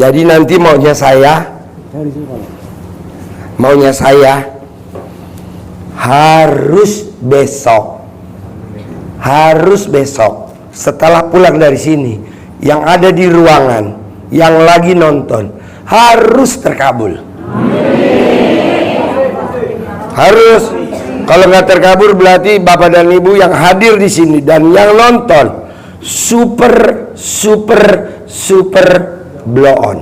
Jadi nanti maunya saya harus besok setelah pulang dari sini, yang ada di ruangan, yang lagi nonton harus terkabul. Harus. Kalau nggak terkabul berarti bapak dan ibu yang hadir di sini dan yang nonton super blow on.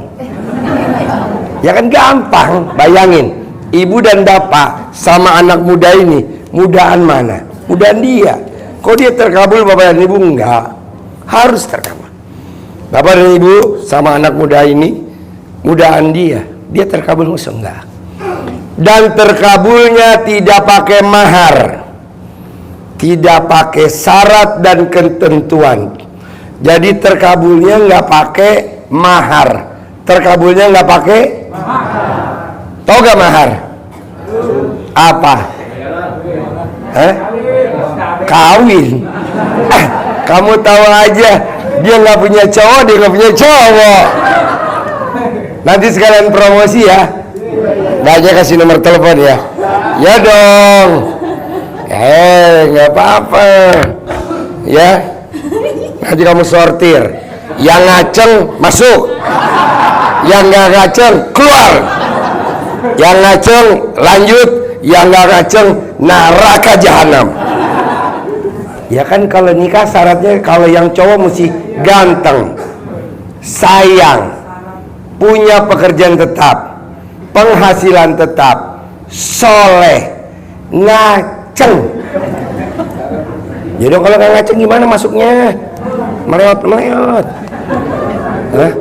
Ya kan gampang, bayangin ibu dan bapak sama anak muda ini, mudaan mana? Mudaan dia. Kok dia terkabul, bapak dan ibu enggak? Harus terkabul. Bapak dan ibu sama anak muda ini, mudaan dia terkabul musuh enggak? Dan terkabulnya tidak pakai mahar, tidak pakai syarat dan ketentuan. Jadi terkabulnya nggak pakai mahar, terkabulnya nggak pakai mahar. Tahu gak mahar? Apa? Kawin. Kamu tahu aja, dia nggak punya cowok, dia nggak punya cowok. Nanti sekalian promosi ya. Nggak aja kasih nomor telepon ya. Ya dong. Nggak apa-apa. Ya. Nanti kamu sortir. Yang ngaceng masuk. Yang nggak ngaceng keluar. Yang ngaceng lanjut. Yang nggak ngaceng neraka jahanam. Ya kan kalau nikah syaratnya kalau yang cowok mesti ganteng, sayang, punya pekerjaan tetap, penghasilan tetap, soleh, ngaceng. Jadi kalau nggak ngaceng gimana masuknya? Meleot. Hah?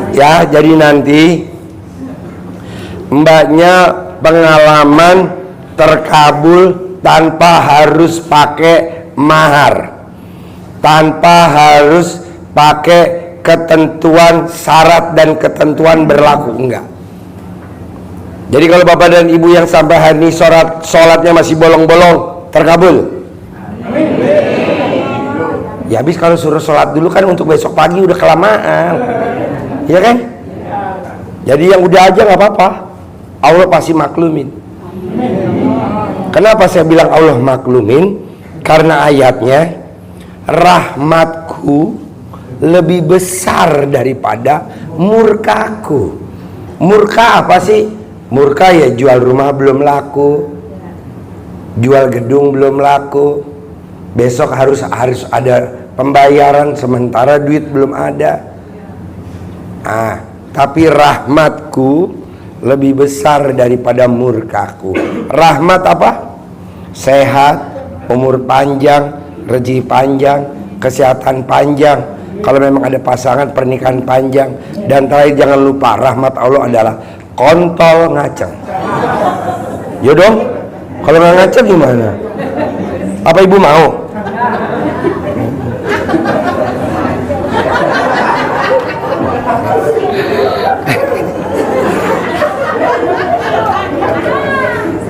Ya, jadi nanti mbaknya pengalaman terkabul tanpa harus pakai mahar, tanpa harus pakai ketentuan syarat dan ketentuan berlaku, enggak. Jadi kalau bapak dan ibu yang sampai hari ini sholatnya masih bolong-bolong, terkabul. Ya habis kalau suruh sholat dulu kan untuk besok pagi udah kelamaan, ya kan? Jadi yang udah aja nggak apa-apa, Allah pasti maklumin. Kenapa saya bilang Allah maklumin? Karena ayatnya, rahmatku lebih besar daripada murkaku. Murka apa sih? Murka ya jual rumah belum laku, jual gedung belum laku, besok harus ada pembayaran sementara duit belum ada. Tapi rahmatku lebih besar daripada murkaku. Rahmat apa? Sehat, umur panjang, rezeki panjang, kesehatan panjang, kalau memang ada pasangan pernikahan panjang. Dan terakhir jangan lupa rahmat Allah adalah kontol ngaceng. Yaudah, kalau nggak ngaceng gimana? Apa ibu mau?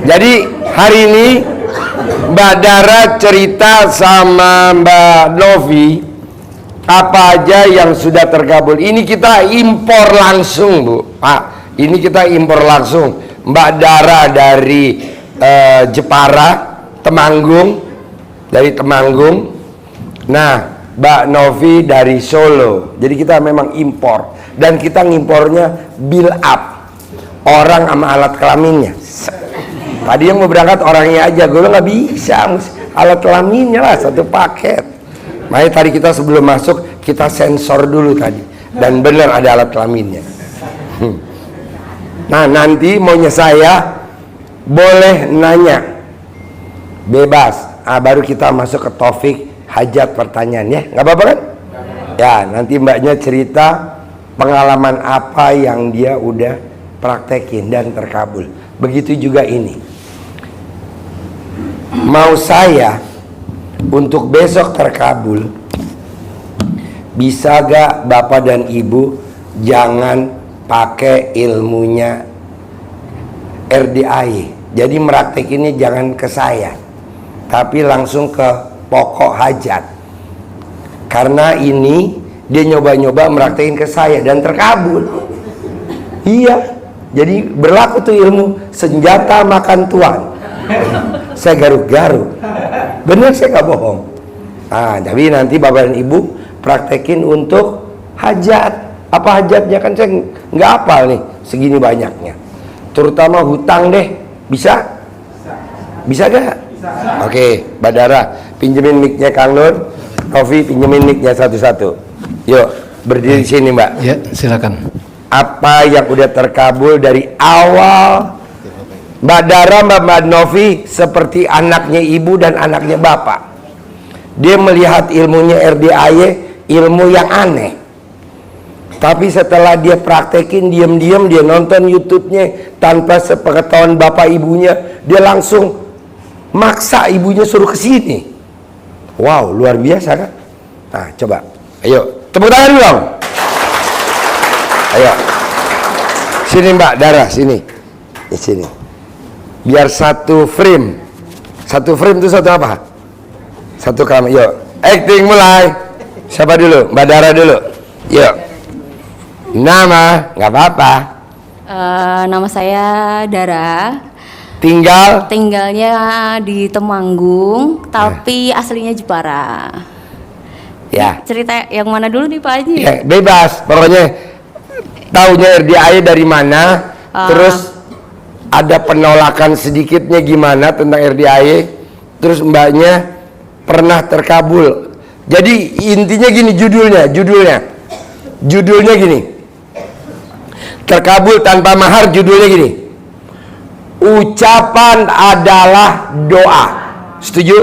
Jadi hari ini Mbak Dara cerita sama Mbak Novi apa aja yang sudah terkabul. Ini kita impor langsung, Bu. Pak, ini kita impor langsung. Mbak Dara dari Jepara, Temanggung, dari Temanggung. Nah, Mbak Novi dari Solo. Jadi kita memang impor, dan kita ngimpornya build up, orang sama alat kelaminnya. Tadi yang mau berangkat orangnya aja, gue nggak bisa, alat kelaminnya lah satu paket. Makanya tadi kita sebelum masuk kita sensor dulu tadi, dan benar ada alat kelaminnya. Nah nanti maunya saya boleh nanya, bebas. Baru kita masuk ke topik hajat pertanyaan ya, nggak apa-apa kan? Ya nanti mbaknya cerita pengalaman apa yang dia udah praktekin dan terkabul. Begitu juga ini. Mau saya untuk besok terkabul, bisa gak bapak dan ibu jangan pakai ilmunya RDAI, Jadi meraktekinnya jangan ke saya, tapi langsung ke pokok hajat. Karena ini dia nyoba-nyoba meraktekin ke saya dan terkabul. Iya, jadi berlaku tuh ilmu senjata makan tuan. Saya garuk-garuk. Bener, saya gak bohong. Tapi nanti bapak dan ibu praktekin untuk hajat. Apa hajatnya, kan saya nggak hafal nih segini banyaknya. Terutama hutang deh, bisa? Bisa gak? Oke, Badara pinjemin mic-nya Kang Nur, Novi pinjemin mic-nya satu-satu. Yuk, berdiri sini Mbak. Ya, silakan. Apa yang udah terkabul dari awal? Mbak Dara, Mbak Novi seperti anaknya ibu dan anaknya bapak. Dia melihat ilmunya RDAY, ilmu yang aneh. Tapi setelah dia praktekin, diam-diam dia nonton YouTube-nya tanpa sepengetahuan bapak ibunya, dia langsung maksa ibunya suruh ke sini. Wow, luar biasa kan? Nah, coba. Ayo, tepuk tangan dulu dong. Ayo. Sini Mbak Dara, sini. Di sini. Biar satu frame. Satu frame itu satu apa? Satu kamera. Yuk, acting mulai. Siapa dulu? Mbak Dara dulu. Yuk. Nama, nggak apa-apa. Nama saya Dara. Tinggalnya di Temanggung, tapi aslinya Jepara. Ya. Cerita yang mana dulu nih Pak Haji? Ya, bebas. Pokoknya taunya RDAY dari mana, terus ada penolakan sedikitnya gimana tentang RDAY, terus mbaknya pernah terkabul. Jadi intinya gini, judulnya gini. Terkabul tanpa mahar, judulnya gini. Ucapan adalah doa. Setuju?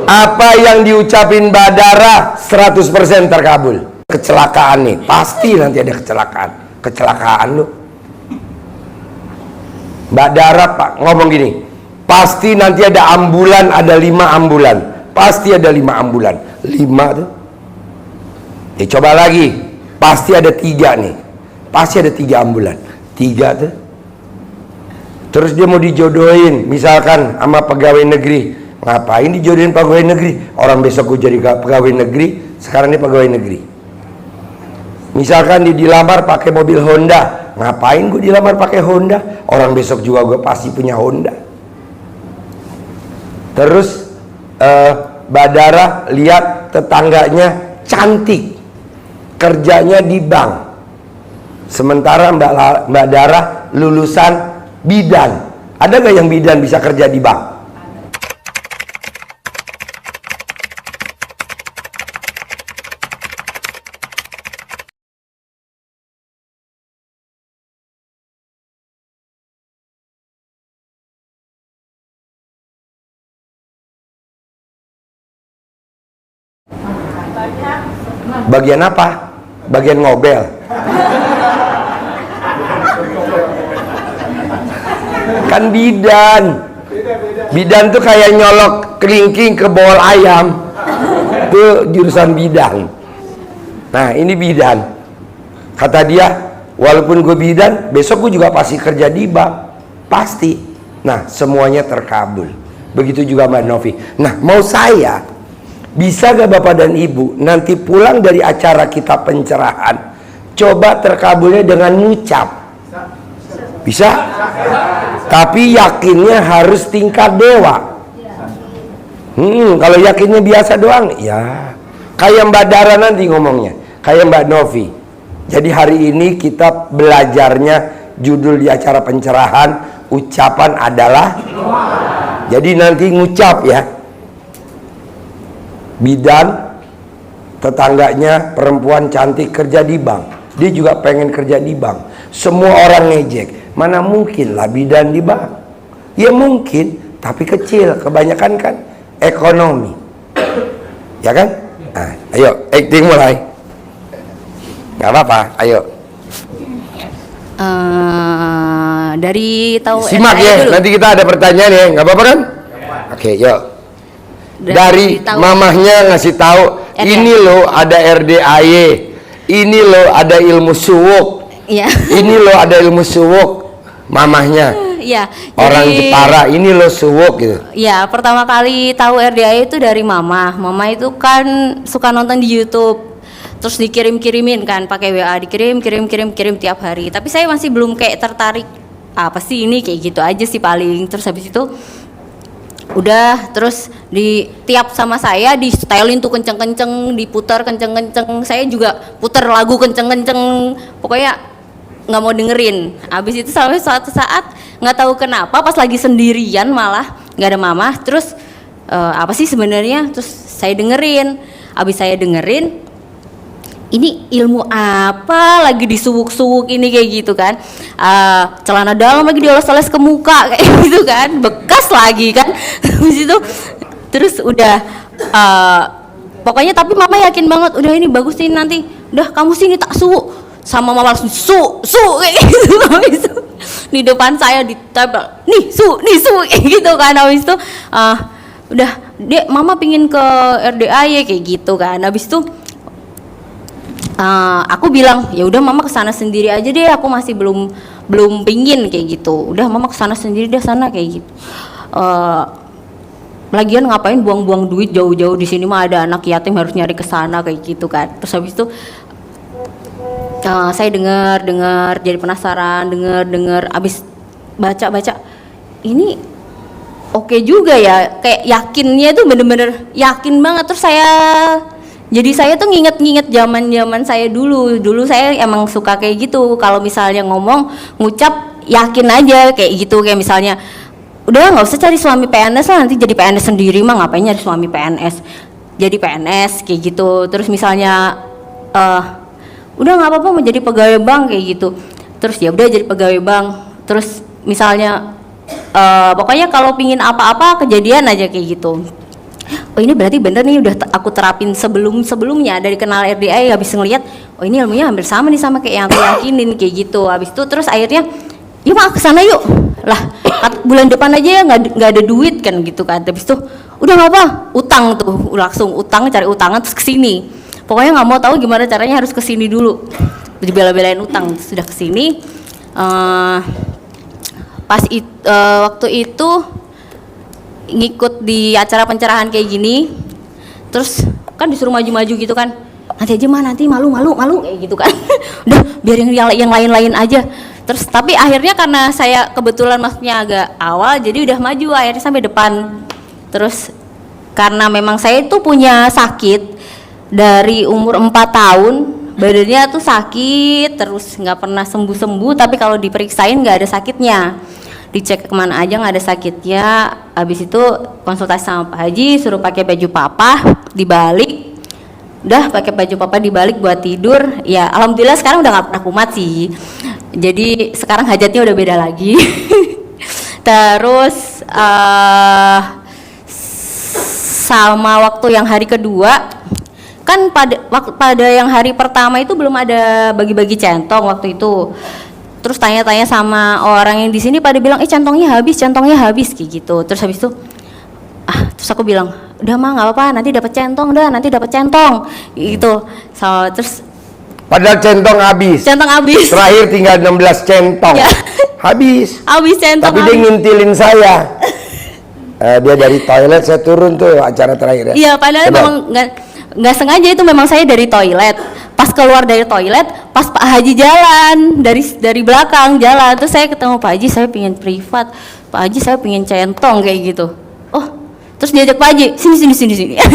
Apa yang diucapin Badara 100% terkabul. Kecelakaan nih, pasti nanti ada kecelakaan lu. Mbak Dara Pak ngomong gini, pasti nanti ada ambulan, ada 5 ambulan. Pasti ada 5 ambulan. 5 tuh. Ya coba lagi, pasti ada 3 nih. Pasti ada 3 ambulan. 3 tuh. Terus dia mau dijodohin, misalkan sama pegawai negeri. Ngapain dijodohin pegawai negeri? Orang besok gue jadi pegawai negeri, sekarang dia pegawai negeri. Misalkan dia dilamar pakai mobil Honda. Ngapain gue dilamar pakai Honda? Orang besok juga gue pasti punya Honda. Terus Badara lihat tetangganya cantik, kerjanya di bank. Sementara Mbak Dara lulusan bidan. Ada gak yang bidan bisa kerja di bank? Bagian apa? Bagian ngobel. Kan bidan. Bidan tuh kayak nyolok kelingking ke bowl ayam. Itu jurusan bidan. Nah, ini bidan. Kata dia, walaupun gue bidan, besok gue juga pasti kerja di bank. Pasti. Nah, semuanya terkabul. Begitu juga Mbak Novi. Nah, mau saya, bisa gak Bapak dan Ibu nanti pulang dari acara kita pencerahan, coba terkabulnya dengan ngucap? Bisa? Tapi yakinnya harus tingkat dewa. Kalau yakinnya biasa doang, ya kayak Mbak Dara nanti ngomongnya, kayak Mbak Novi. Jadi hari ini kita belajarnya judul di acara pencerahan, ucapan adalah doa. Jadi nanti ngucap ya. Bidan, tetangganya perempuan cantik kerja di bank, dia juga pengen kerja di bank. Semua orang ngejek, mana mungkin lah bidan di bank? Ya mungkin, tapi kecil. Kebanyakan kan ekonomi, ya kan? Nah, ayo acting mulai. Gak apa-apa, ayo. Dari tahu simak ya dulu. Nanti kita ada pertanyaan ya, nggak apa-apa kan? Oke, yuk. Dari mamahnya ngasih tahu, ini loh ada RDAY, ini loh ada ilmu suwuk, ini loh ada ilmu suwuk, mamahnya. Iya. Orang Jadi, Jepara ini lo suwuk gitu. ya, pertama kali tahu RDA itu dari mama. Mama itu kan suka nonton di YouTube. Terus dikirim-kirimin kan pakai WA, kirim tiap hari. Tapi saya masih belum kayak tertarik. Apa sih ini, kayak gitu aja sih paling. Terus habis itu udah, terus di tiap sama saya di stylein tuh kenceng-kenceng, diputar kenceng-kenceng. Saya juga putar lagu kenceng-kenceng. Pokoknya nggak mau dengerin. Habis itu sampai suatu saat nggak tahu kenapa pas lagi sendirian malah nggak ada mama. Terus apa sih sebenarnya? Terus saya dengerin. Habis saya dengerin, ini ilmu apa lagi disuwuk-suwuk ini kayak gitu kan. Celana dalam lagi dioles-oles ke muka kayak gitu kan, bekas lagi kan. Habis itu terus udah pokoknya, tapi mama yakin banget udah ini bagus nih, nanti udah kamu sini tak suwuk. Sama mama langsung su kayak gitu. Habis itu di depan saya ditempel, nih su kayak gitu kan. Habis itu udah, Dek, mama pingin ke RDA ya kayak gitu kan. Habis itu aku bilang ya udah mama kesana sendiri aja deh, aku masih belum pingin kayak gitu. Udah mama kesana sendiri deh, sana kayak gitu. Lagian ngapain buang-buang duit jauh-jauh, di sini mah ada anak yatim harus nyari kesana kayak gitu kan. Terus habis itu saya dengar jadi penasaran, dengar abis baca ini oke juga ya, kayak yakinnya tuh bener-bener yakin banget. Terus saya tuh nginget zaman saya dulu saya emang suka kayak gitu, kalau misalnya ngomong ngucap yakin aja kayak gitu. Kayak misalnya udah nggak usah cari suami PNS lah, nanti jadi PNS sendiri mah, ngapain nyari suami PNS, jadi PNS kayak gitu. Terus misalnya udah nggak apa-apa mau jadi pegawai bank kayak gitu, terus ya udah jadi pegawai bank. Terus misalnya pokoknya kalau pingin apa-apa kejadian aja kayak gitu. Oh ini berarti bener nih, udah aku terapin sebelumnya dari kenal RDA. Habis ngeliat oh ini ilmunya hampir sama nih sama kayak yang aku yakinin kayak gitu. Habis itu terus akhirnya yuk mak kesana yuk lah, bulan depan aja ya, nggak ada duit kan gitu kan. Habis itu udah nggak apa, utang tuh langsung cari utangan terus kesini. Pokoknya nggak mau tahu gimana caranya, harus kesini dulu, dibela-belain utang. Sudah kesini, waktu itu ngikut di acara pencerahan kayak gini, terus kan disuruh maju-maju gitu kan, nanti aja mah, nanti malu kayak gitu kan. Udah biar yang lain-lain aja. Terus tapi akhirnya karena saya kebetulan masuknya agak awal, jadi udah maju akhirnya sampai depan. Terus karena memang saya itu punya sakit dari umur 4 tahun, badannya tuh sakit terus nggak pernah sembuh-sembuh. Tapi kalau diperiksain nggak ada sakitnya, dicek kemana aja nggak ada sakitnya. Habis itu konsultasi sama Pak Haji, suruh pakai baju papa dibalik. Udah pakai baju papa dibalik buat tidur. Ya alhamdulillah sekarang udah nggak pernah kumat sih. Jadi sekarang hajatnya udah beda lagi. Terus sama waktu yang hari kedua kan, pada yang hari pertama itu belum ada bagi-bagi centong waktu itu. Terus tanya-tanya sama orang yang di sini, pada bilang centongnya habis kayak gitu. Terus habis itu terus aku bilang udah mah nggak apa-apa, nanti dapat centong gitu. Terus Padahal centong habis. Terakhir tinggal 16 centong. Ya. Habis centong. Tapi dia ngintilin saya. Dia dari toilet, saya turun tuh acara terakhir ya. Iya, padahal memang nggak sengaja, itu memang saya dari toilet. Pas keluar dari toilet, pas Pak Haji jalan dari belakang jalan, terus saya ketemu Pak Haji, saya pingin privat. Pak Haji saya pingin centong kayak gitu. Oh, terus diajak Pak Haji, sini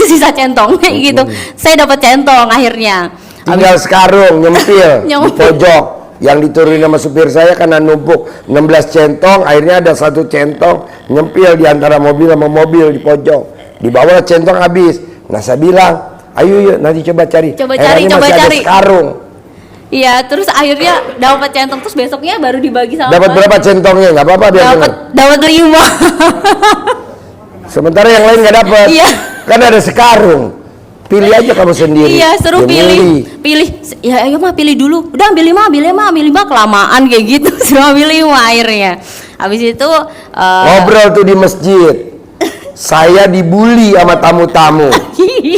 sisa centong kayak gitu. Saya dapat centong akhirnya. Tinggal sekarung nyempil di pojok. Yang diturunin sama supir saya karena numpuk 16 centong, akhirnya ada 1 centong nyempil di antara mobil sama mobil di pojok. Di bawah centong habis. Nah saya bilang, ayo yuk nanti coba cari. Ada sekarung. Iya, terus akhirnya dapat centong, terus besoknya baru dibagi sama. Dapat berapa centongnya? Nggak apa-apa biar dapat 5. Sementara yang lain nggak dapat. Iya. Kan ada sekarung. Pilih aja kamu sendiri. Iya, suruh pilih. Ya ayo mah pilih dulu. Udah ambil 5 kelamaan kayak gitu. Suruh ambil 5 akhirnya. Habis itu ngobrol tuh di masjid. Saya dibully sama tamu-tamu.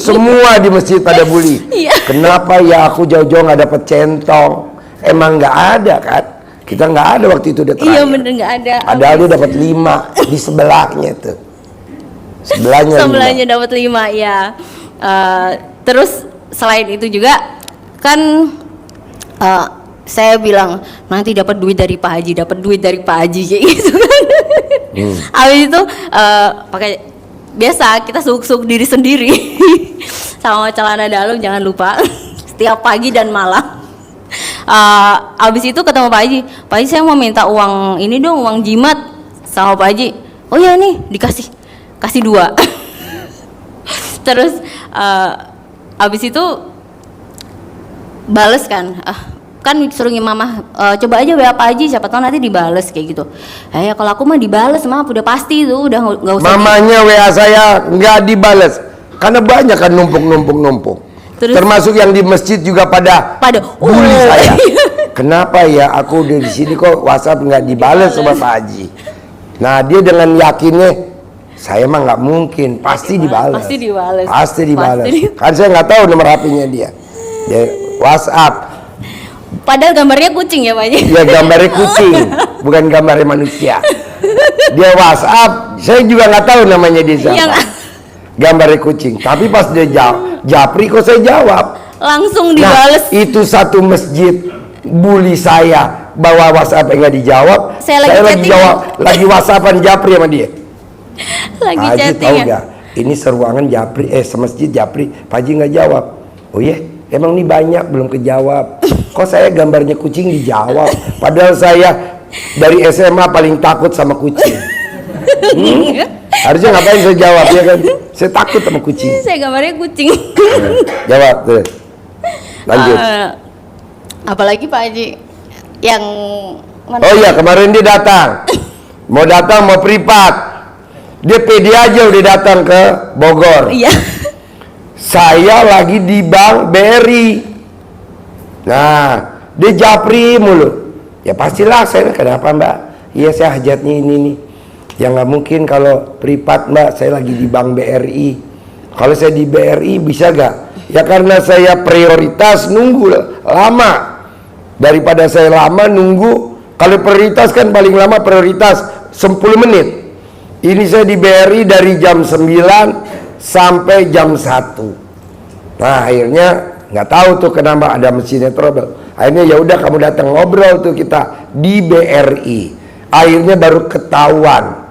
Semua di masjid pada bully. Iya. Kenapa ya aku jauh-jauh nggak dapet centong? Emang nggak ada kan? Kita nggak ada waktu itu udah terakhir. Iya bener nggak ada. Padahal dia dapat 5 di sebelahnya tuh. Sebelahnya dapat 5 ya. Terus selain itu juga kan saya bilang nanti dapat duit dari Pak Haji, dapat duit dari Pak Haji kayak gitu kan. Habis itu pakai biasa kita suk-suk diri sendiri sama celana dalam jangan lupa setiap pagi dan malam. Abis itu ketemu Pak Haji, Pak Haji saya mau minta uang ini dong, uang jimat. Sama Pak Haji, oh ya nih kasih 2. Terus abis itu bales kan, kan suruh mama coba aja WA Pak Haji, siapa tahu nanti dibales kayak gitu. Ya kalau aku mah dibales mah udah pasti itu udah nggak usah. Mamanya WA saya nggak dibales karena banyak kan numpuk. Terus, termasuk yang di masjid juga pada bully saya. Kenapa ya aku udah di sini kok WhatsApp nggak dibales sama Pak Haji? Nah dia dengan yakinnya saya mah nggak mungkin, pasti dibales. Pasti dibales. Kan saya nggak tahu nomor HP-nya dia WhatsApp. Padahal gambarnya kucing ya Pak Haji? Ya gambarnya kucing, bukan gambarnya manusia. Dia WhatsApp, saya juga nggak tahu namanya dia siapa. Gambarnya kucing, tapi pas dia japri kok saya jawab langsung dibales. Nah, itu satu masjid bully saya bawa WhatsApp nggak dijawab, saya lagi jawab, lagi WhatsAppan japri sama dia. Lagi Haji chatting tahu ya? nggak? Ini seruangan japri, semasjid japri, Pak Haji nggak jawab. Oh iya, emang ini banyak belum kejawab. Kok saya gambarnya kucing dijawab? Padahal saya dari SMA paling takut sama kucing. Harusnya ngapain saya jawab ya kan? Saya takut sama kucing. Saya gambarnya kucing. Jawab tuh. Lanjut. Apalagi Pak Haji yang mana? Oh iya kemarin dia datang. Mau privat. Dia pede aja udah datang ke Bogor. Iya. Saya lagi di Bank BRI. Nah, dia japri mulu. Ya pastilah saya kenapa Mbak? Iya saya hajatnya ini nih. Ya nggak mungkin kalau privat Mbak, saya lagi di Bank BRI. Kalau saya di BRI bisa gak? Ya karena saya prioritas nunggu lama. Daripada saya lama nunggu, kalau prioritas kan paling lama prioritas 10 menit. Ini saya di BRI dari jam 9 sampai jam 1. Nah akhirnya nggak tahu tuh kenapa ada mesinnya trouble. Akhirnya ya udah kamu datang ngobrol tuh kita di BRI. Akhirnya baru ketahuan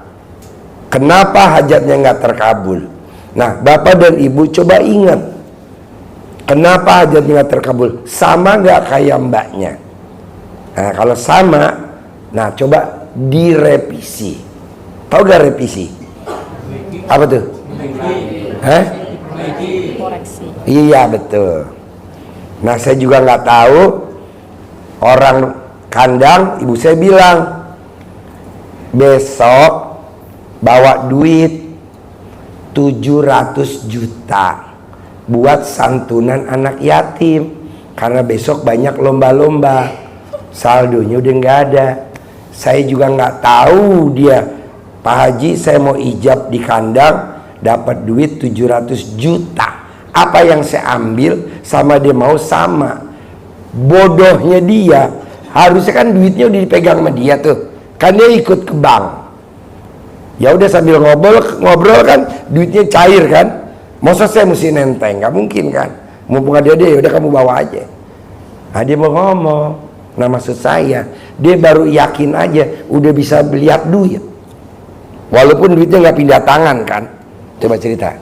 kenapa hajatnya nggak terkabul. Nah, Bapak dan Ibu coba ingat, kenapa hajatnya nggak terkabul? Sama nggak kayak mbaknya? Nah, kalau sama, nah coba direvisi. Tahu gak revisi? Apa tuh? Hah? Koreksi. Iya betul. Nah, saya juga nggak tahu. Orang kandang, ibu saya bilang besok bawa duit 700 juta buat santunan anak yatim karena besok banyak lomba-lomba, saldonya udah nggak ada. Saya juga nggak tahu dia, Pak Haji saya mau ijab di kandang dapat duit 700 juta. Apa yang saya ambil sama dia mau sama. Bodohnya dia, harusnya kan duitnya udah dipegang sama dia tuh, kan dia ikut ke bank. Ya udah sambil ngobrol kan duitnya cair kan. Masa saya mesti nenteng? Gak mungkin kan. Mumpung ada dia, udah kamu bawa aja. Nah dia mau ngomong. Nah maksud saya, dia baru yakin aja udah bisa lihat duit. Walaupun duitnya nggak pindah tangan kan. Coba cerita.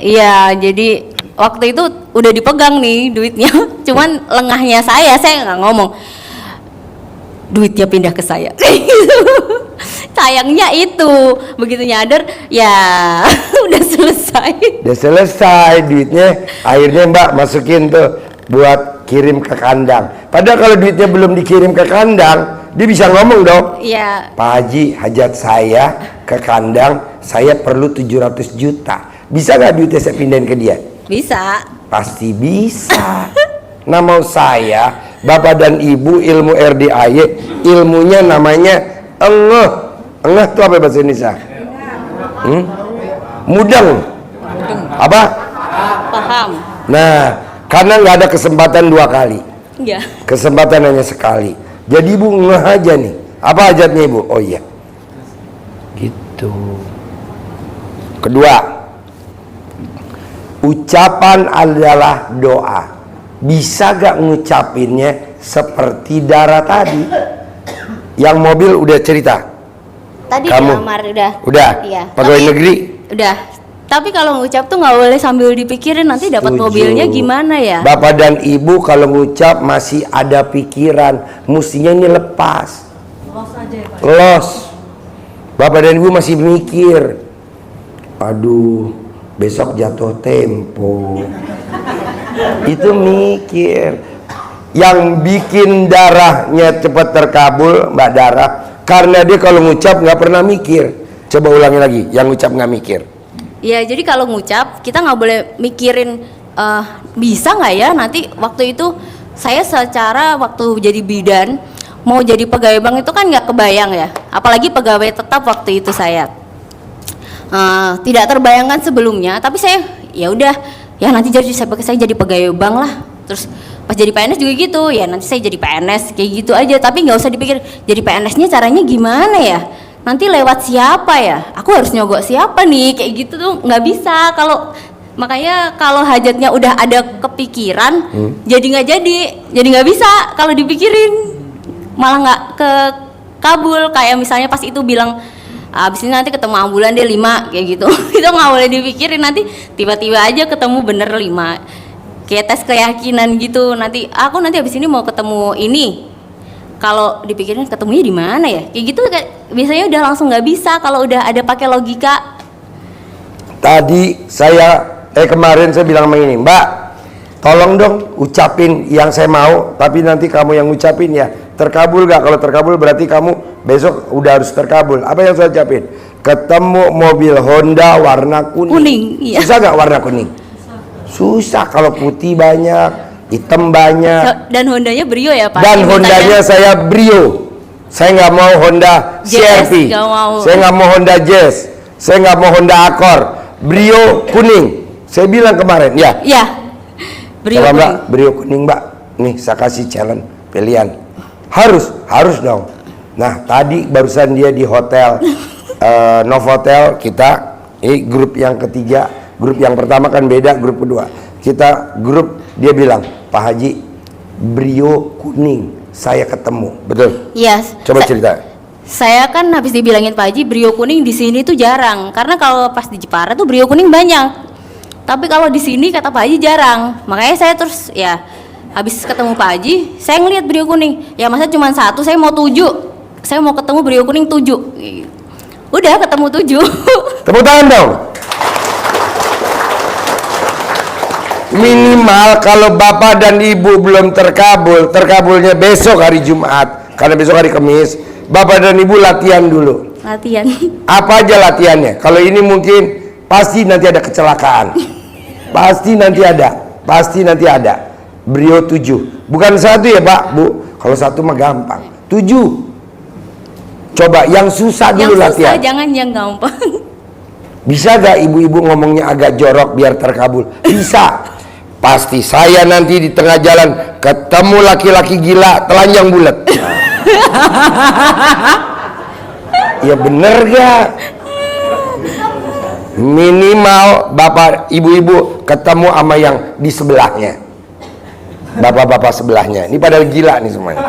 Iya, jadi waktu itu udah dipegang nih duitnya. Cuman lengahnya saya nggak ngomong. Duitnya pindah ke saya. Sayangnya itu begitu nyadar ya udah selesai. Udah selesai duitnya, akhirnya Mbak masukin tuh buat kirim ke kandang. Padahal kalau duitnya belum dikirim ke kandang, dia bisa ngomong dong. Iya. Pak Haji, hajat saya ke kandang, saya perlu 700 juta. Bisa nggak duitnya saya pindahin ke dia? Bisa. Pasti bisa. Nah mau saya, Bapak dan Ibu ilmu RDAY, ilmunya namanya engeh. Engeh itu apa bahasa Indonesia? Mudeng. Apa? Paham. Nah, karena nggak ada kesempatan 2 kali. Enggak. Kesempatan hanya sekali. Jadi ibu ngeh aja nih. Apa hajatnya ibu? Oh iya. Gitu. Kedua, ucapan adalah doa. Bisa gak ngucapinnya seperti Dara tadi? Yang mobil udah cerita. Tadi Kamu? di kamar udah. Udah. Iya. Pegawai Tapi- negeri. Udah. Tapi kalau ngucap tuh nggak boleh sambil dipikirin, nanti dapat Setuju. mobilnya gimana ya? Bapak dan ibu kalau ngucap masih ada pikiran, mestinya ini lepas. Los. Bapak dan ibu masih mikir. Aduh, besok jatuh tempo. Itu mikir. Yang bikin darahnya cepat terkabul, Mbak Dara, karena dia kalau ngucap nggak pernah mikir. Coba ulangi lagi, yang ngucap nggak mikir. Ya, jadi kalau ngucap kita nggak boleh mikirin bisa nggak ya nanti waktu itu saya secara waktu jadi bidan mau jadi pegawai bank itu kan nggak kebayang ya, apalagi pegawai tetap waktu itu saya tidak terbayangkan sebelumnya. Tapi saya ya udah ya nanti saya jadi pegawai bank lah. Terus pas jadi PNS juga gitu ya, nanti saya jadi PNS kayak gitu aja. Tapi nggak usah dipikir jadi PNS-nya caranya gimana ya, nanti lewat siapa ya, aku harus nyogok siapa nih, kayak gitu tuh nggak bisa. Kalau makanya kalau hajatnya udah ada kepikiran jadi nggak bisa. Kalau dipikirin malah nggak ke kabul. Kayak misalnya pas itu bilang abis ini nanti ketemu ambulan deh 5 kayak gitu. Itu nggak boleh dipikirin, nanti tiba-tiba aja ketemu bener 5 kayak tes keyakinan gitu. Nanti aku nanti abis ini mau ketemu ini, kalau dipikirin ketemunya di mana ya, kayak gitu biasanya udah langsung nggak bisa kalau udah ada pakai logika. Tadi kemarin saya bilang sama ini, Mbak, tolong dong ucapin yang saya mau, tapi nanti kamu yang ngucapin ya. Terkabul gak? Kalau terkabul berarti kamu besok udah harus terkabul. Apa yang saya ucapin? Ketemu mobil Honda warna kuning. Iya. Susah gak warna kuning? Susah. Kalau putih banyak, hitam banyak. Dan Hondanya Brio ya Pak? Dan Hondanya saya Brio. Saya nggak mau Honda Jazz, CR-V. nggak mau. Saya nggak mau Honda Jazz. Saya nggak mau Honda Accord. Brio kuning. Saya bilang kemarin, ya. Iya. Brio Coba kuning. Mbak, Brio kuning Mbak. Nih saya kasih challenge pilihan. Harus dong. Nah tadi barusan dia di hotel Novotel kita. Ini grup yang ketiga. Grup yang pertama kan beda, grup kedua. Kita grup, dia bilang, Pak Haji, Brio kuning, saya ketemu. Betul? Iya. Coba cerita. Saya kan habis dibilangin Pak Haji Brio kuning di sini tuh jarang, karena kalau pas di Jepara tuh Brio kuning banyak. Tapi kalau di sini kata Pak Haji jarang. Makanya saya terus ya habis ketemu Pak Haji, saya ngelihat Brio kuning. Ya masa cuma 1, saya mau 7. Saya mau ketemu Brio kuning 7. Udah ketemu 7. Tepuk tangan dong. Minimal kalau bapak dan ibu belum terkabulnya besok hari Jumat, karena besok hari Kamis, bapak dan ibu latihan dulu. Latihan. Apa aja latihannya? Kalau ini mungkin pasti nanti ada kecelakaan. Pasti nanti ada. Brio 7. Bukan 1 ya Pak, Bu. Kalau 1 mah gampang. 7. Coba yang susah dulu latihan. Yang susah jangan yang gampang. Bisa gak ibu-ibu ngomongnya agak jorok biar terkabul? Bisa. Pasti saya nanti di tengah jalan ketemu laki-laki gila telanjang bulat. Ya bener gak? Minimal bapak ibu-ibu ketemu sama yang di sebelahnya, bapak-bapak sebelahnya. Ini padahal gila nih semuanya.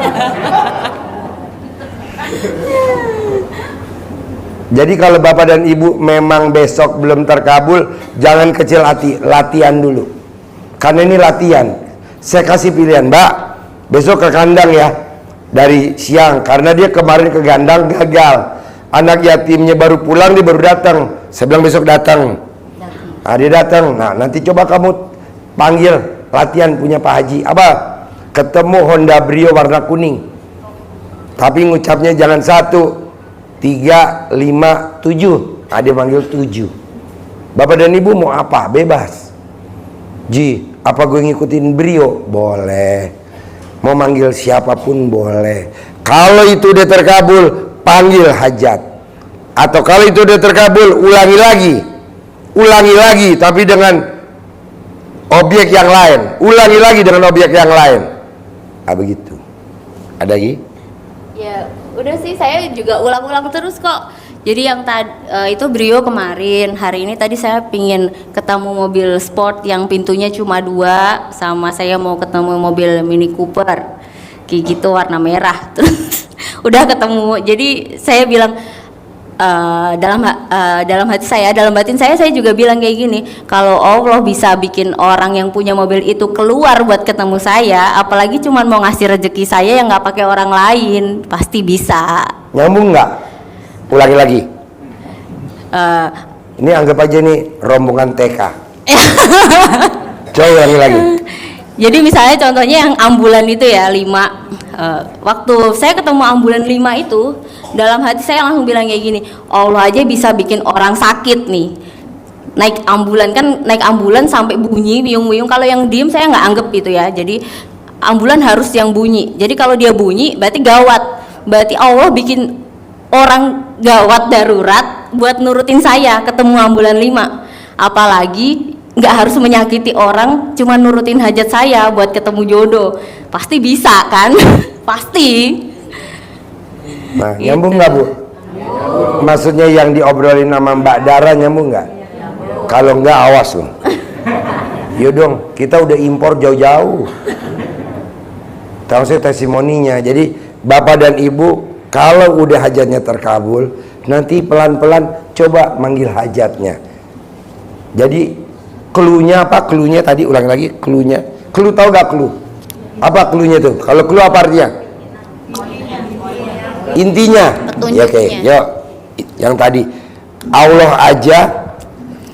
Jadi kalau bapak dan ibu memang besok belum terkabul, jangan kecil hati, latihan dulu. Karena ini latihan. Saya kasih pilihan, Mbak, besok ke kandang ya dari siang, karena dia kemarin ke kandang gagal. Anak yatimnya baru pulang, dia baru datang. Saya bilang besok datang. Nah, dia datang. Nah, nanti coba kamu panggil latihan punya Pak Haji. Apa? Ketemu Honda Brio warna kuning. Tapi ngucapnya jangan 1, 3, 5, 7. Nah, dia manggil 7. Bapak dan ibu mau apa? Bebas. Ji, apa gue ngikutin Brio? Boleh. Mau manggil siapapun boleh. Kalau itu udah terkabul, panggil hajat. Atau kalau itu udah terkabul, ulangi lagi, tapi dengan objek yang lain. Ulangi lagi dengan objek yang lain. Begitu. Ada lagi? Ya, udah sih, saya juga ulang-ulang terus kok. Jadi yang itu Brio kemarin, hari ini tadi saya pingin ketemu mobil sport yang pintunya cuma 2, sama saya mau ketemu mobil Mini Cooper kayak gitu warna merah. Terus udah ketemu. Jadi saya bilang dalam hati saya, dalam batin saya juga bilang kayak gini, kalau Allah bisa bikin orang yang punya mobil itu keluar buat ketemu saya, apalagi cuma mau ngasih rezeki saya yang nggak pakai orang lain, pasti bisa. Nyambung nggak? Ulangi lagi. Ini anggap aja nih rombongan TK. Coba ulangi lagi. Jadi misalnya contohnya yang ambulan itu ya 5, waktu saya ketemu ambulan 5 itu, dalam hati saya langsung bilang kayak gini, Allah aja bisa bikin orang sakit nih. Naik ambulan sampai bunyi biung-biung, kalau yang diem saya nggak anggap itu ya. Jadi ambulan harus yang bunyi. Jadi kalau dia bunyi berarti gawat. Berarti Allah bikin orang gawat darurat buat nurutin saya ketemu ambulan 5. Apalagi nggak harus menyakiti orang, cuma nurutin hajat saya buat ketemu jodoh. Pasti bisa kan? Pasti. Nah, nyambung nggak Bu? Maksudnya yang diobrolin sama Mbak Dara nyambung nggak? Kalau nggak awas loh. Yuk dong, kita udah impor jauh-jauh. Tahu saya testimoninya. Jadi Bapak dan Ibu kalau udah hajatnya terkabul, nanti pelan-pelan coba manggil hajatnya. Jadi cluenya apa? Cluenya tadi ulang lagi, cluenya. Clue tahu gak clue? Apa cluenya tuh? Kalau clue apa artinya? Intinya. Ya, oke, yuk. Yang tadi Allah aja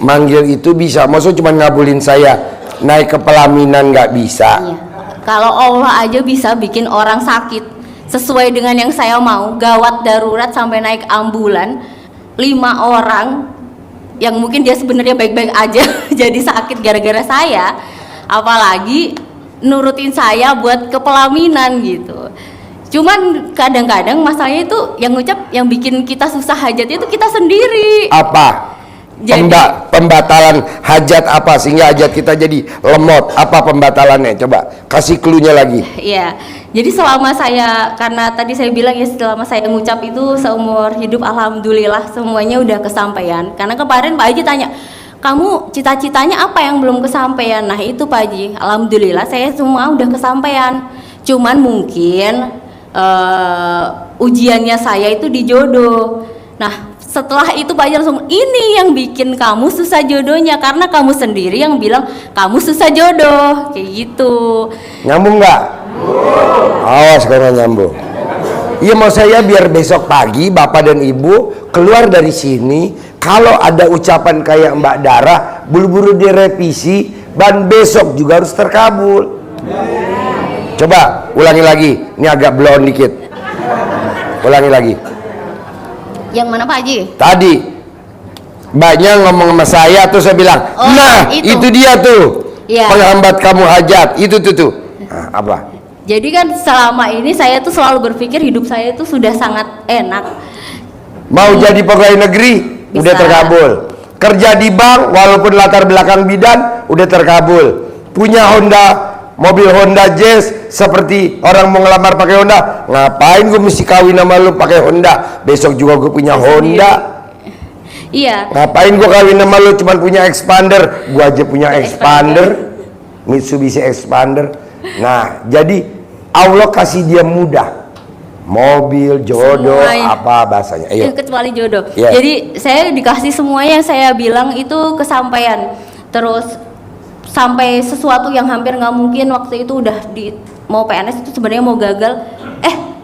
manggil itu bisa. Maksudnya cuma ngabulin saya naik ke pelaminan nggak bisa. Iya. Kalau Allah aja bisa bikin orang sakit sesuai dengan yang saya mau, gawat darurat sampai naik ambulan, 5 orang yang mungkin dia sebenarnya baik-baik aja jadi sakit gara-gara saya, apalagi nurutin saya buat ke pelaminan gitu. Cuman kadang-kadang masalahnya itu yang ngucap, yang bikin kita susah hajatnya itu kita sendiri. Apa? Jadi, pembatalan hajat apa sehingga hajat kita jadi lemot? Apa pembatalannya? Coba kasih cluenya lagi. Iya. Jadi selama saya, karena tadi saya bilang ya, selama saya ngucap itu seumur hidup alhamdulillah semuanya udah kesampaian. Karena kemarin Pak Haji tanya, kamu cita-citanya apa yang belum kesampaian? Nah itu Pak Haji, alhamdulillah saya semua udah kesampaian. Cuman mungkin ujiannya saya itu di jodoh. Nah setelah itu Pak Haji langsung, ini yang bikin kamu susah jodohnya karena kamu sendiri yang bilang kamu susah jodoh, kayak gitu. Nyambung nggak? Awas kalau nyambung. Iya, mau saya biar besok pagi Bapak dan Ibu keluar dari sini, kalau ada ucapan kayak Mbak Dara, buru-buru direvisi, dan besok juga harus terkabul. Coba ulangi lagi, ini agak blown dikit. Ulangi lagi. Yang mana Pak Haji? Tadi Mbaknya ngomong sama saya, tuh saya bilang, nah itu dia tuh ya, penghambat kamu hajat, itu tuh. Nah, apa? Jadi kan selama ini saya tuh selalu berpikir hidup saya itu sudah sangat enak. Mau jadi pegawai negeri, bisa. Udah terkabul. Kerja di bank, walaupun latar belakang bidan, udah terkabul. Punya mobil Honda Jazz, seperti orang mau ngelamar pakai Honda, ngapain gue mesti kawin sama lu pakai Honda? Besok juga gue punya Honda. Iya. Ngapain gue kawin sama lu cuman punya Expander? Gue aja punya Expander, Mitsubishi Expander. Nah, jadi Allah kasih dia mudah, mobil, jodoh, semuanya. apa bahasanya? Ayo. Kecuali jodoh. Yeah. Jadi saya dikasih semuanya yang saya bilang itu kesampaian. Terus sampai sesuatu yang hampir nggak mungkin waktu itu udah mau PNS itu sebenarnya mau gagal,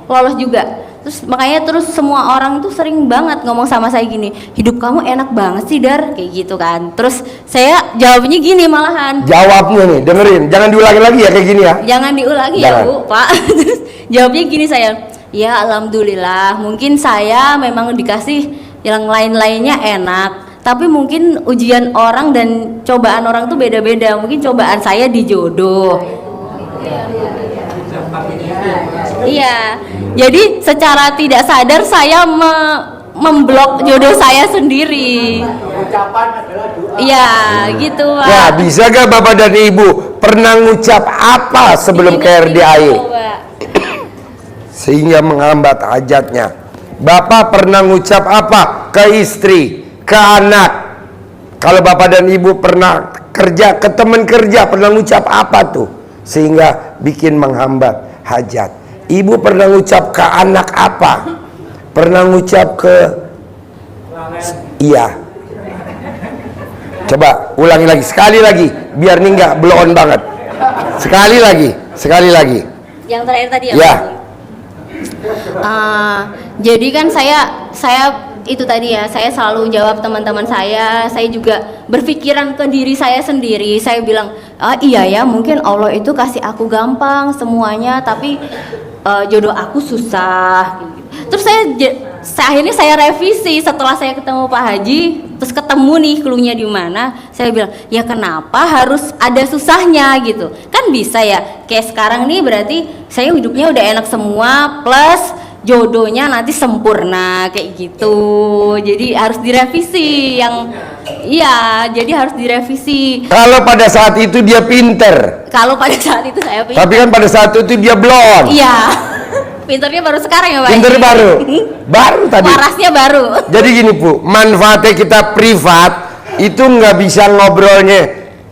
lolos juga. Terus makanya terus semua orang tuh sering banget ngomong sama saya gini, hidup kamu enak banget sih Dar, kayak gitu kan. Terus saya jawabnya gini malahan. Jawabnya nih, dengerin, jangan diulangi lagi ya kayak gini ya. Jangan diulangi ya Bu, Pak. Terus jawabnya gini saya, ya alhamdulillah, mungkin saya memang dikasih yang lain-lainnya enak. Tapi mungkin ujian orang dan cobaan orang tuh beda-beda. Mungkin cobaan saya di jodoh. Iya. Jadi secara tidak sadar saya memblok jodoh saya sendiri. Ucapan adalah doa. Iya, gitu Pak. Ya, bisa gak Bapak dan Ibu pernah ngucap apa sebelum ke RDAE? Sehingga menghambat hajatnya. Bapak pernah ngucap apa ke istri, ke anak? Kalau Bapak dan Ibu pernah kerja, ke teman kerja pernah ngucap apa tuh? Sehingga bikin menghambat hajat. Ibu pernah ngucap ke anak apa? Pernah ngucap ke... Iya. Coba ulangi lagi, sekali lagi, biar nih nggak blow on banget. Sekali lagi. Yang terakhir tadi Ya. Jadi kan saya itu tadi ya, saya selalu jawab teman-teman saya juga berpikiran ke diri saya sendiri. Saya bilang, iya ya, mungkin Allah itu kasih aku gampang semuanya, tapi jodoh aku susah. Terus akhirnya saya revisi setelah saya ketemu Pak Haji, terus ketemu nih cluenya di mana. Saya bilang, ya kenapa harus ada susahnya gitu? Kan bisa ya, kayak sekarang nih berarti saya hidupnya udah enak semua, plus jodohnya nanti sempurna kayak gitu. Jadi harus direvisi jadi harus direvisi. Kalau pada saat itu dia pinter, Kalau pada saat itu saya pinter. tapi kan pada saat itu dia blon. Iya. Pinternya baru sekarang ya Pak. Pinter baru tadi. Warasnya baru. Jadi gini Bu, manfaatnya kita privat itu nggak bisa ngobrolnya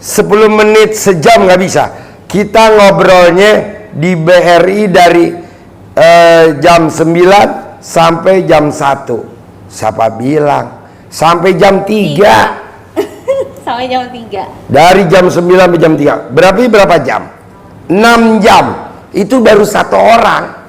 10 menit sejam, nggak bisa. Kita ngobrolnya di BRI dari jam 9 sampai jam 1. Siapa bilang sampai jam 3? Sampai jam 3. Dari jam 9 sampai jam 3. Berapa jam? 6 jam. Itu baru satu orang.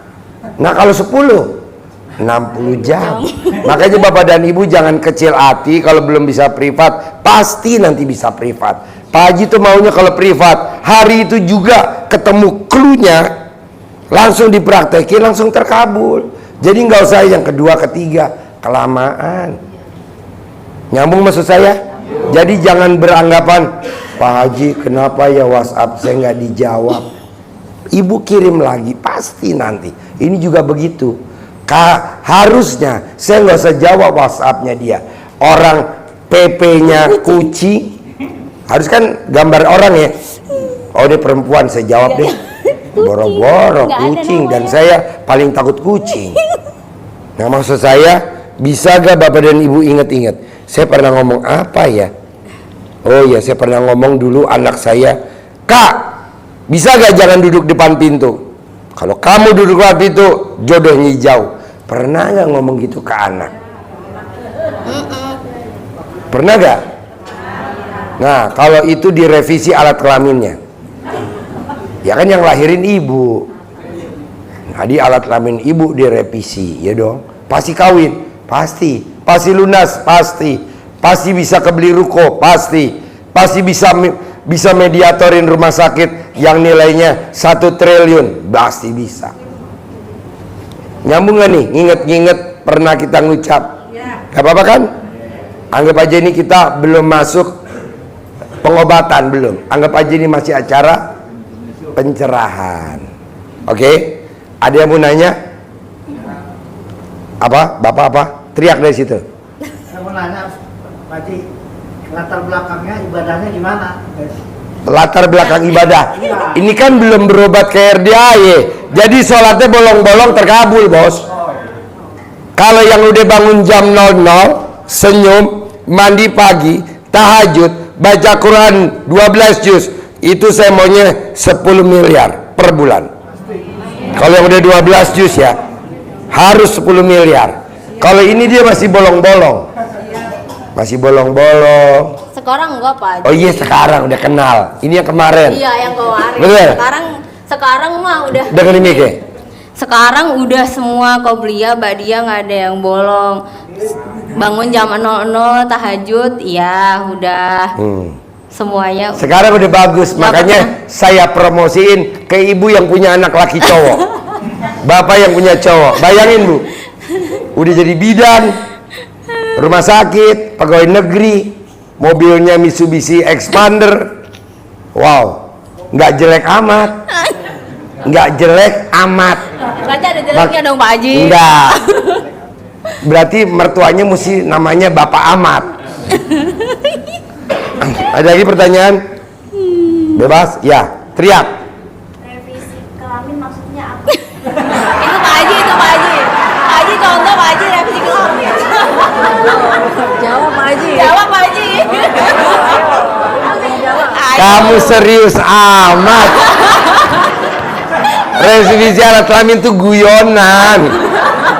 Nah kalau 10 60 jam. Makanya Bapak dan Ibu jangan kecil hati kalau belum bisa privat. Pasti nanti bisa privat. Pak Haji tuh maunya kalau privat hari itu juga ketemu cluenya, langsung dipraktekin, langsung terkabul. Jadi nggak usah yang kedua ketiga, kelamaan. Nyambung maksud saya? Jadi jangan beranggapan, Pak Haji kenapa ya WhatsApp saya nggak dijawab. Ibu kirim lagi, pasti nanti. Ini juga begitu. Harusnya saya nggak usah jawab WhatsAppnya dia. Orang PP-nya kucing, harus kan gambar orang ya. Oh dia perempuan, saya jawab deh. Boro-boro kucing, dan saya paling takut kucing. Nah maksud saya, bisa gak Bapak dan Ibu ingat-ingat? Saya pernah ngomong apa ya? Oh ya, saya pernah ngomong dulu anak saya, Kak, bisa gak jangan duduk depan pintu? Kalau kamu duduk depan pintu, jodohnya jauh. Pernah gak ngomong gitu ke anak? Pernah gak? Nah, kalau itu direvisi alat kelaminnya. Ya kan yang lahirin ibu. Nah, di alat kelamin ibu direvisi, ya dong. Pasti kawin, pasti. Pasti lunas, pasti. Pasti bisa kebeli ruko, pasti. Pasti bisa mediatorin rumah sakit yang nilainya 1 triliun, pasti bisa. Nyambung gak nih? Nginget-nginget pernah kita ngucap? Gak apa-apa kan? Anggap aja ini kita belum masuk pengobatan, belum. Anggap aja ini masih acara pencerahan. Oke? Ada yang mau nanya? Apa? Bapak apa? Teriak dari situ. Saya mau nanya, Pak Haji, latar belakangnya ibadahnya gimana? Latar belakang ibadah. Ini kan belum berobat ke RDAE. Jadi sholatnya bolong-bolong terkabul, bos. Kalau yang udah bangun jam 00, senyum, mandi pagi, tahajud, baca Quran 12 juz, itu saya maunya 10 miliar per bulan. Kalau yang udah 12 juz ya, harus 10 miliar. Kalau ini dia masih bolong-bolong. Masih bolong-bolong. Sekarang enggak Pak Haji. Oh iya sekarang udah kenal. Ini yang kemarin. Iya yang kemarin. Bener? Sekarang mah udah. Dengerin Mike. Sekarang udah semua qobliyah, ba'diyah nggak ada yang bolong. Bangun jam 00 tahajud, ya udah. Semuanya. Sekarang udah bagus, makanya saya promosiin ke ibu yang punya anak laki cowok. Bapak yang punya cowok. Bayangin Bu, udah jadi bidan, rumah sakit, pegawai negeri, mobilnya Mitsubishi Expander. Wow, nggak jelek amat. Nggak jelek amat. Berarti ada jeleknya dong Pak Haji. Enggak. Berarti mertuanya mesti namanya Bapak Ahmad. Ada lagi pertanyaan? Bebas? Ya, teriak. Revisi kelamin maksudnya apa? Itu Pak Haji, itu Pak Haji. Pak Haji contoh Pak Haji revisi kelamin. Jawab Pak Haji. Jawab Pak Haji. Kamu serius amat. Revisi alat kelamin itu guyonan.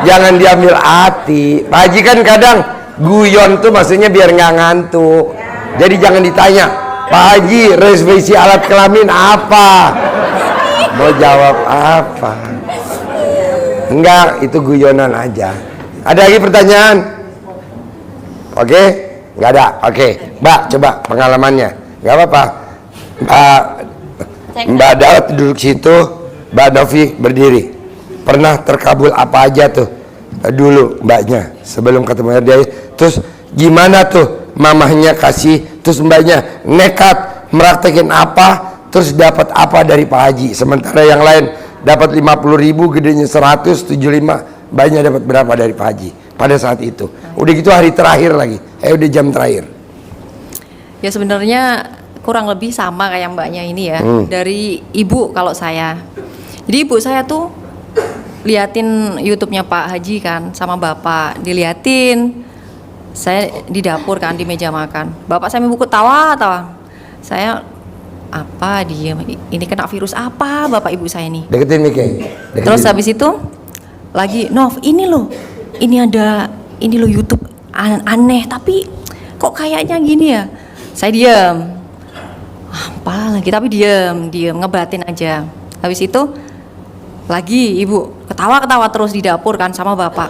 Jangan diambil hati. Pak Haji kan kadang guyon tuh maksudnya biar nggak ngantuk. Jadi jangan ditanya, Pak Haji revisi alat kelamin apa? Mau jawab apa? Enggak, itu guyonan aja. Ada lagi pertanyaan? Oke? Nggak ada? Oke. Mbak, coba pengalamannya. Nggak apa-apa. Mbak Dawat duduk situ, Mbak Novi berdiri. Pernah terkabul apa aja tuh dulu mbaknya sebelum ketemu dia? Terus gimana tuh mamahnya kasih, terus mbaknya nekat meraktekin apa, terus dapat apa dari Pak Haji? Sementara yang lain dapat 50.000, gedenya 175, mbaknya dapat berapa dari Pak Haji pada saat itu? Udah gitu hari terakhir lagi, udah jam terakhir. Ya sebenarnya kurang lebih sama kayak mbaknya ini ya. Dari ibu kalau saya. Jadi ibu saya tuh liatin YouTube-nya Pak Haji kan sama bapak, diliatin. Saya di dapur kan di meja makan. Bapak saya buku tawa. Saya apa dia ini kena virus apa bapak ibu saya ini. Deketin Mike. Terus habis itu lagi Nov, ini loh YouTube aneh tapi kok kayaknya gini ya. Saya diam. Apa lagi tapi diam ngebatin aja. Habis itu lagi ibu ketawa terus di dapur kan sama bapak.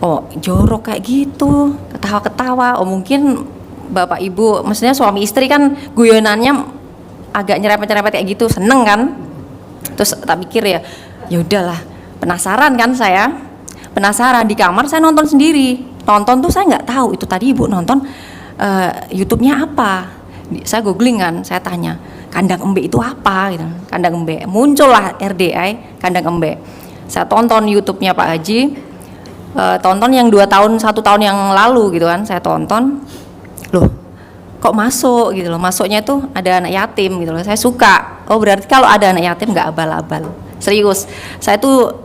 Oh jorok kayak gitu, ketawa. Oh mungkin bapak ibu, maksudnya suami istri kan guyonannya agak nyerempet kayak gitu, seneng kan. Terus tak pikir ya udahlah, penasaran kan saya. Penasaran di kamar saya nonton sendiri. Nonton tuh saya nggak tahu itu tadi ibu nonton YouTube-nya apa. Saya googling kan, saya tanya kandang embe itu apa gitu. Kandang embe, muncullah RDI kandang embe. Saya tonton YouTube-nya Pak Haji, tonton yang 1 tahun yang lalu gitu kan, saya tonton. Loh kok masuk gitu loh, masuknya tuh ada anak yatim gitu loh, saya suka. Oh berarti kalau ada anak yatim nggak abal-abal, serius. Saya tuh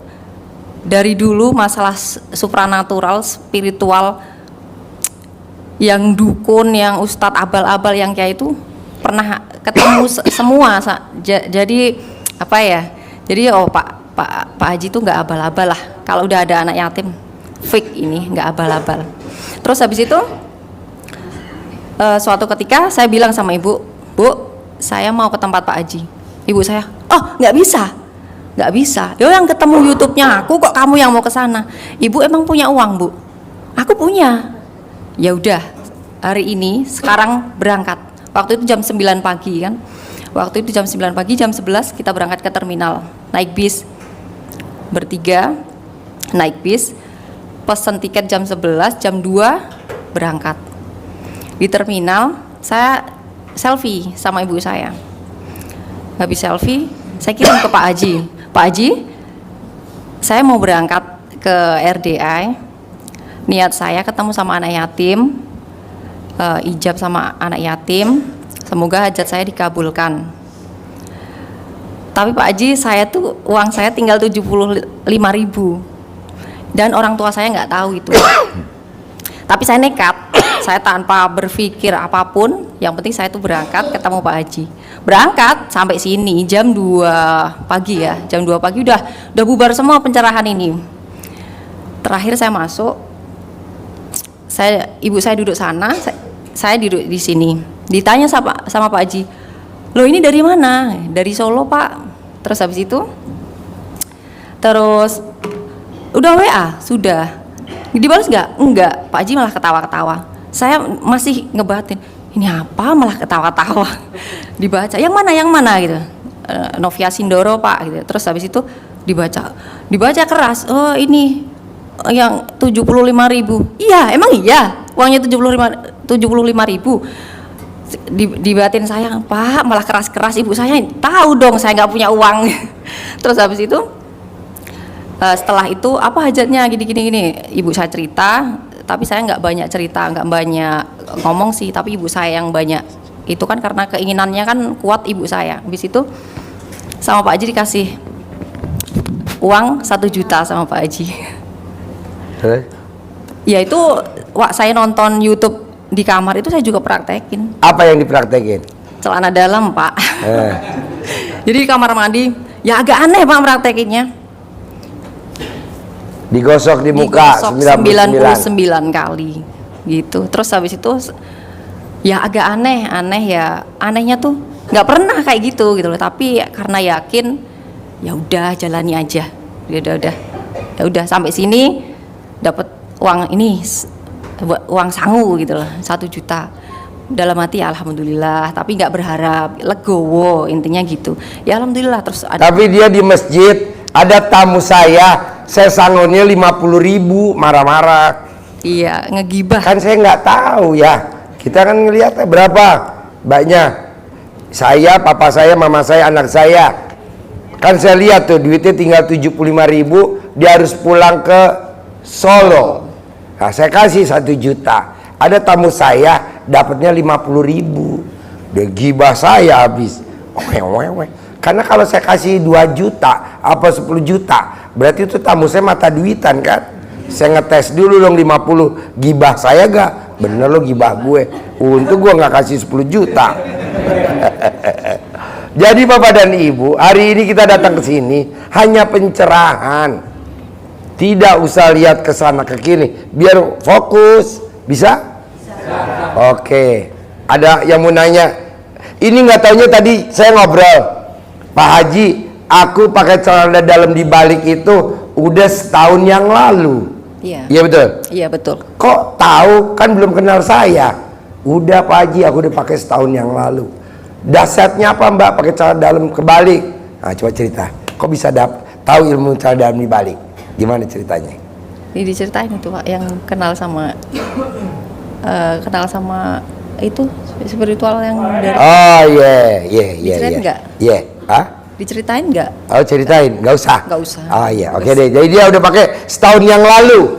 dari dulu masalah supranatural, spiritual, yang dukun, yang ustadz abal-abal, yang kayak itu pernah ketemu semua. Jadi apa ya? Jadi Pak Haji tuh nggak abal-abal lah. Kalau udah ada anak yatim, fake ini nggak abal-abal. Terus habis itu suatu ketika saya bilang sama ibu, Bu, saya mau ke tempat Pak Haji. Ibu saya, oh nggak bisa. Yo yang ketemu YouTube-nya aku, kok kamu yang mau ke sana? Ibu emang punya uang Bu? Aku punya. Ya udah, hari ini sekarang berangkat. Waktu itu jam 9 pagi kan. Waktu itu jam 9 pagi, jam 11 kita berangkat ke terminal. Naik bis bertiga, naik bis, pesen tiket jam 11, jam 2 berangkat. Di terminal saya selfie sama ibu saya. Habis selfie, saya kirim ke Pak Haji. Pak Haji, saya mau berangkat ke RDI. Niat saya ketemu sama anak yatim, ijab sama anak yatim. Semoga hajat saya dikabulkan. Tapi Pak Haji, saya tuh uang saya tinggal 75.000 dan orang tua saya nggak tahu itu. Tapi saya nekat, saya tanpa berpikir apapun, yang penting saya tuh berangkat ketemu Pak Haji. Berangkat sampai sini jam 2 pagi ya, jam 2 pagi udah bubar semua pencerahan ini. Terakhir saya masuk, ibu saya duduk sana, saya duduk di sini. Ditanya sama Pak Haji, loh ini dari mana? Dari Solo Pak. Terus habis itu, udah WA? Sudah. Dibalas nggak? Enggak. Pak Haji malah ketawa-ketawa. Saya masih ngebatin, ini apa malah ketawa-tawa. Dibaca, yang mana gitu. Novia Sindoro Pak gitu. Terus habis itu dibaca keras. Oh ini yang 75.000. Iya, emang iya. Uangnya 75.000. Dibatin saya, Pak, malah keras-keras. Ibu saya tahu dong saya nggak punya uang. Terus habis itu Setelah itu apa hajatnya gini. Ibu saya cerita, tapi saya nggak banyak cerita, nggak banyak ngomong sih, tapi ibu saya yang banyak. Itu kan karena keinginannya kan kuat ibu saya. Habis itu sama Pak Haji dikasih uang 1 juta sama Pak Haji. Ya itu saya nonton YouTube di kamar itu saya juga praktekin. Apa yang dipraktekin? Celana dalam, Pak. Jadi di kamar mandi, ya agak aneh Pak praktekinnya. Digosok di muka Digosok 99 kali gitu. Terus habis itu ya agak aneh ya, anehnya tuh nggak pernah kayak gitu loh. Tapi karena yakin, ya udah jalani aja. Ya udah sampai sini dapat uang ini, uang sangu gitu loh, 1 juta. Dalam hati alhamdulillah, tapi nggak berharap, legowo intinya gitu. Ya alhamdulillah. Terus ada. Tapi dia di masjid ada tamu saya sangonnya 50.000, marah-marah. Iya, ngegibah. Kan saya nggak tahu ya. Kita kan ngelihatnya berapa banyak. Saya, papa saya, mama saya, anak saya. Kan saya lihat tuh duitnya tinggal 75.000, dia harus pulang ke Solo. Nah, saya kasih 1 juta. Ada tamu saya dapatnya 50.000. Dia gibah saya habis. Karena kalau saya kasih 2 juta apa 10 juta, berarti itu tamu saya mata duitan kan. Saya ngetes dulu dong 50, gibah saya gak? Bener lo gibah gue. Untung gue gak kasih 10 juta. Jadi Bapak dan Ibu, hari ini kita datang ke sini hanya pencerahan. Tidak usah lihat ke sana ke kiri, biar fokus. Bisa? Oke. Ada yang mau nanya? Ini nggak taunya tadi saya ngobrol, Pak Haji, aku pakai celana dalam di balik itu udah setahun yang lalu. Iya. Iya betul. Iya betul. Kok tahu? Kan belum kenal saya. Udah Pak Haji, aku udah pakai setahun yang lalu. Dasarnya apa Mbak pakai celana dalam kebalik? Nah, coba cerita. Kok bisa tahu ilmu celana dalam dibalik? Gimana ceritanya? Ini diceritain itu Pak, yang kenal sama itu spiritual yang dari. Oh iya. Diceritain nggak? Iya. Hah? Diceritain nggak? Oh ceritain, nggak usah. Nggak usah. Oh iya, oke deh. Jadi dia udah pakai setahun yang lalu.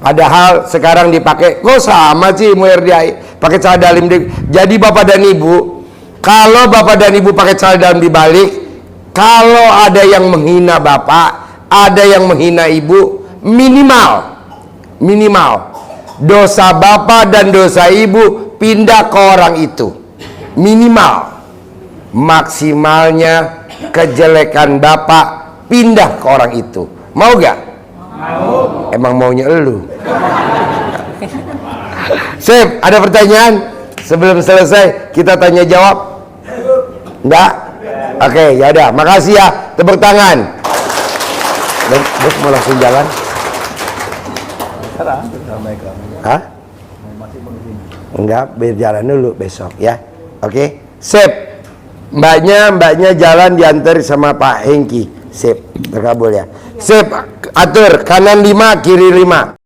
Padahal sekarang dipakai, kok sama sih Muerdiai pakai celana dalam. Jadi Bapak dan Ibu, kalau Bapak dan Ibu pakai celana dalam dibalik, kalau ada yang menghina Bapak, ada yang menghina Ibu, minimal dosa Bapak dan dosa Ibu pindah ke orang itu. Minimal. Maksimalnya kejelekan Bapak pindah ke orang itu. Mau gak? Mau. Emang maunya elu. Sip, ada pertanyaan? Sebelum selesai kita tanya jawab. Enggak? Oke, ya udah. Makasih ya. Tepuk tangan. Bos mau langsung jalan? Hah? Enggak, biar jalan dulu besok ya. Oke, sip. Mbaknya jalan diantar sama Pak Hengki. Sip, terkabul ya. Sip, atur kanan 5, kiri 5.